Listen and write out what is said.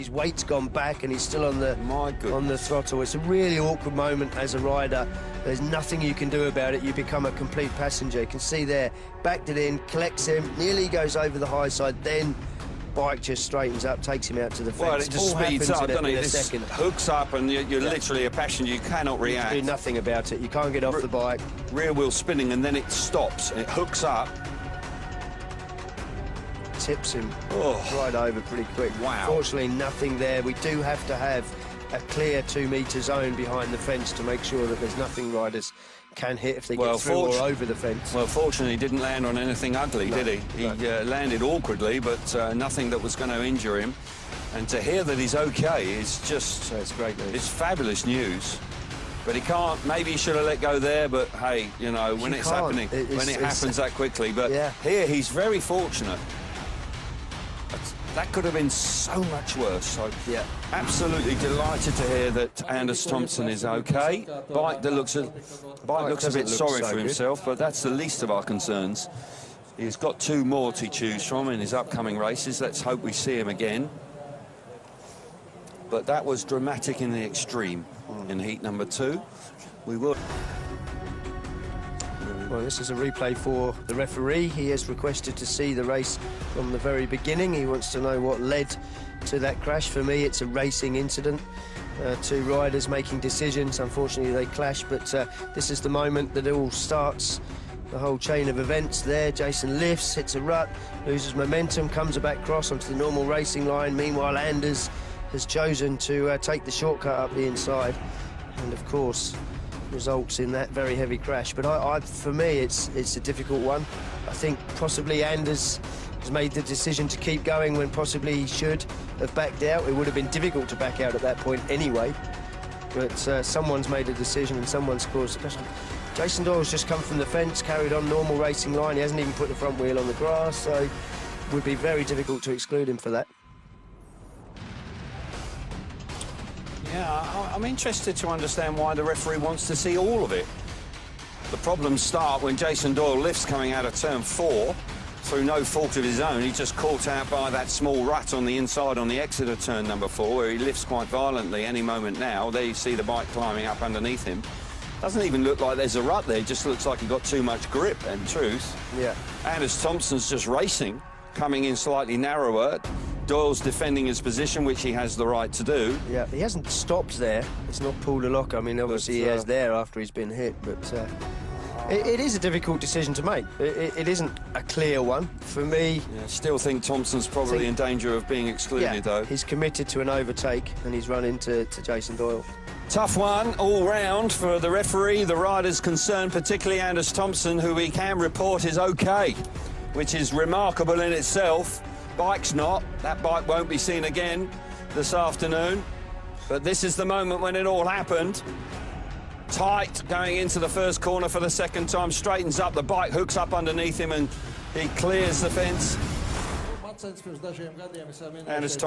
His weight's gone back and he's still on the throttle. It's a really awkward moment as a rider. There's nothing you can do about it. You become a complete passenger. You can see there, backed it in, collects him, nearly goes over the high side, then bike just straightens up, takes him out to the fence. Well, it just speeds up, doesn't it? This second. Hooks up and you're literally a passenger. You cannot react. You do nothing about it. You can't get off the bike. Rear wheel spinning and then it stops. It hooks up. Tips him right over pretty quick. Wow. Fortunately, nothing there. We do have to have a clear 2-metre zone behind the fence to make sure that there's nothing riders can hit if they get through or over the fence. Well, fortunately, he didn't land on anything ugly, did he? He landed awkwardly, but nothing that was going to injure him. And to hear that he's okay is just... It's great news. It's fabulous news. But he can't... Maybe he should have let go there, but, hey, you know, when it's happening, when it happens that quickly. But here, he's very fortunate. That could have been so much worse. So, absolutely delighted to hear that Anders Thomsen is okay. Bike looks a bit sorry for himself, but that's the least of our concerns. He's got 2 more to choose from in his upcoming races. Let's hope we see him again. But that was dramatic in the extreme in heat number 2. We will... Well, this is a replay for the referee. He has requested to see the race from the very beginning. He wants to know what led to that crash. For me, it's a racing incident. 2 riders making decisions. Unfortunately, they clash, but this is the moment that it all starts. The whole chain of events there. Jason lifts, hits a rut, loses momentum, comes back cross onto the normal racing line. Meanwhile, Anders has chosen to take the shortcut up the inside. And, of course, results in that very heavy crash. But for me, it's a difficult one. I think possibly Anders has made the decision to keep going when possibly he should have backed out. It would have been difficult to back out at that point anyway. But someone's made a decision and someone's caused it. Jason Doyle's just come from the fence, carried on normal racing line. He hasn't even put the front wheel on the grass, so it would be very difficult to exclude him for that. Yeah, I'm interested to understand why the referee wants to see all of it. The problems start when Jason Doyle lifts coming out of turn 4 through no fault of his own. He's just caught out by that small rut on the inside on the exit of turn number 4, where he lifts quite violently any moment now. There you see the bike climbing up underneath him. Doesn't even look like there's a rut there. It just looks like he got too much grip, in truth. Yeah. Anders Thomsen's just racing, coming in slightly narrower. Doyle's defending his position, which he has the right to do. Yeah, he hasn't stopped there. It's not pulled a lock. I mean, obviously he has there after he's been hit, but it is a difficult decision to make. It isn't a clear one. For me... Yeah, still think Thomsen's probably in danger of being excluded, though. He's committed to an overtake, and he's run into Jason Doyle. Tough one all round for the referee, the riders concerned, particularly Anders Thomsen, who we can report is okay, which is remarkable in itself. Bike's not. That bike won't be seen again this afternoon. But this is the moment when it all happened. Tight, going into the first corner for the second time, straightens up, the bike hooks up underneath him and he clears the fence. Anders Thomsen